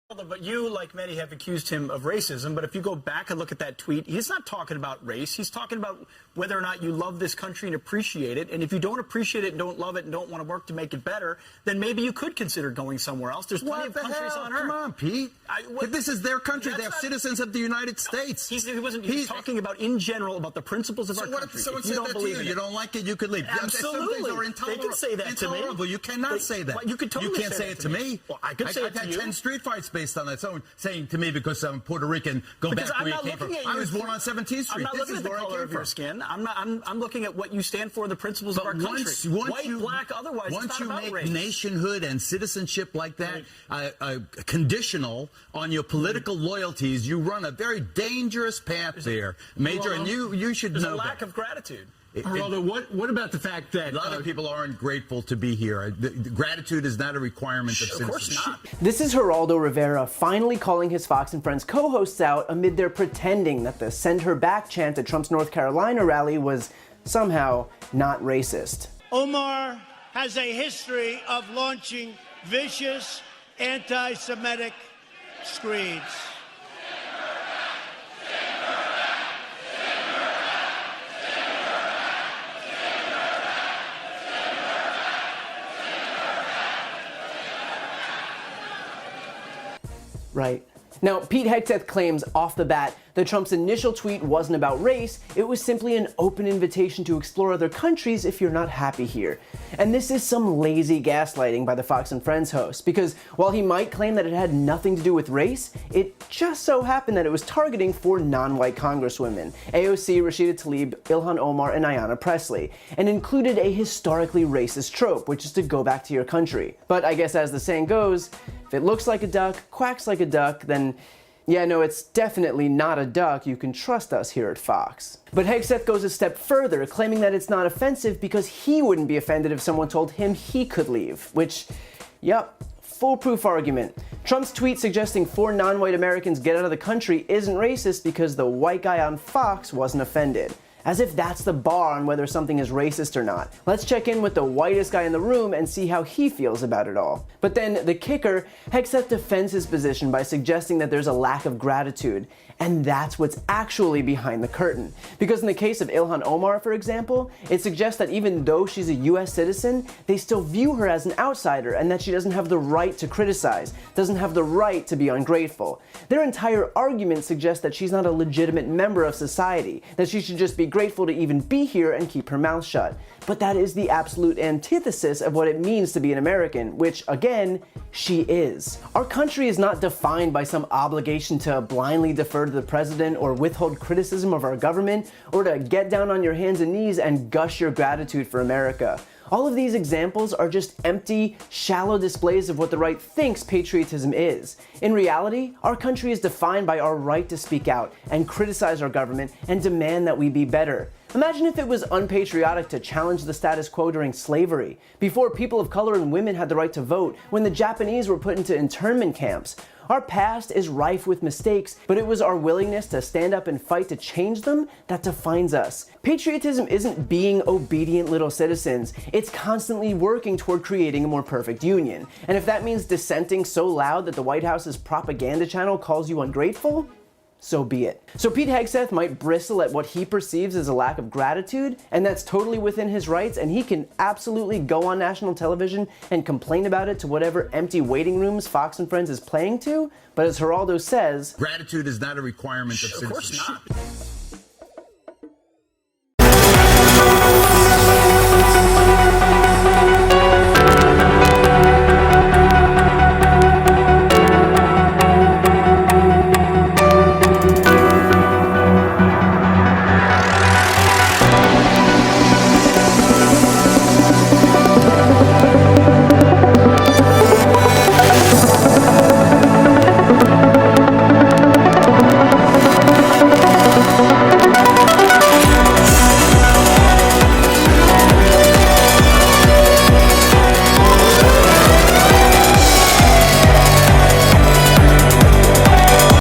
But you, like many, have accused him of racism. But if you go back and look at that tweet, he's not talking about race. He's talking about whether or not you love this country and appreciate it. And if you don't appreciate it and don't love it and don't want to work to make it better, then maybe you could consider going somewhere else. There's plenty of countries on Earth. Come on, Pete. This is their country. They're citizens of the United States. He was talking about, in general, about the principles of our country. If someone said that to you, you don't like it, you could leave. Absolutely. Some things are intolerable. They can say that to me. You cannot say that. Well, you could totally can't say it to me. Well, I could say it to you. I've had 10 street fights based on that. Someone saying to me because I'm Puerto Rican, go back to where you came from. I was born on 17th Street. I'm not looking at the color of your skin. I'm looking at what you stand for, the principles of our country. White, black, otherwise, once you make race. Nationhood and citizenship like that conditional on your political loyalties, you run a very dangerous path there, Major, and you should know that. There's a lack of gratitude. Geraldo, what about the fact that a lot of people aren't grateful to be here? Gratitude is not a requirement of citizenship. Of course not. This is Geraldo Rivera finally calling his Fox and Friends co-hosts out amid their pretending that the "Send Her Back" chant at Trump's North Carolina rally was somehow not racist. Omar has a history of launching vicious anti-Semitic screeds. Right. Now, Pete Hegseth claims off the bat that Trump's initial tweet wasn't about race, it was simply an open invitation to explore other countries if you're not happy here. And this is some lazy gaslighting by the Fox and Friends host, because while he might claim that it had nothing to do with race, it just so happened that it was targeting 4 non-white congresswomen, AOC, Rashida Tlaib, Ilhan Omar, and Ayanna Pressley, and included a historically racist trope, which is to go back to your country. But I guess as the saying goes, if it looks like a duck, quacks like a duck, then yeah, no, it's definitely not a duck. You can trust us here at Fox. But Hegseth goes a step further, claiming that it's not offensive because he wouldn't be offended if someone told him he could leave, which, yep, foolproof argument. Trump's tweet suggesting 4 non-white Americans get out of the country isn't racist because the white guy on Fox wasn't offended. As if that's the bar on whether something is racist or not. Let's check in with the whitest guy in the room and see how he feels about it all. But then the kicker, Hegseth defends his position by suggesting that there's a lack of gratitude. And that's what's actually behind the curtain. Because in the case of Ilhan Omar, for example, it suggests that even though she's a US citizen, they still view her as an outsider and that she doesn't have the right to criticize, doesn't have the right to be ungrateful. Their entire argument suggests that she's not a legitimate member of society, that she should just be grateful to even be here and keep her mouth shut. But that is the absolute antithesis of what it means to be an American, which, again, she is. Our country is not defined by some obligation to blindly defer to the president or withhold criticism of our government or to get down on your hands and knees and gush your gratitude for America. All of these examples are just empty, shallow displays of what the right thinks patriotism is. In reality, our country is defined by our right to speak out and criticize our government and demand that we be better. Imagine if it was unpatriotic to challenge the status quo during slavery, before people of color and women had the right to vote, when the Japanese were put into internment camps. Our past is rife with mistakes, but it was our willingness to stand up and fight to change them that defines us. Patriotism isn't being obedient little citizens, it's constantly working toward creating a more perfect union. And if that means dissenting so loud that the White House's propaganda channel calls you ungrateful, so be it. So Pete Hegseth might bristle at what he perceives as a lack of gratitude, and that's totally within his rights, and he can absolutely go on national television and complain about it to whatever empty waiting rooms Fox and Friends is playing to, but as Geraldo says, gratitude is not a requirement of citizenship. Of course not.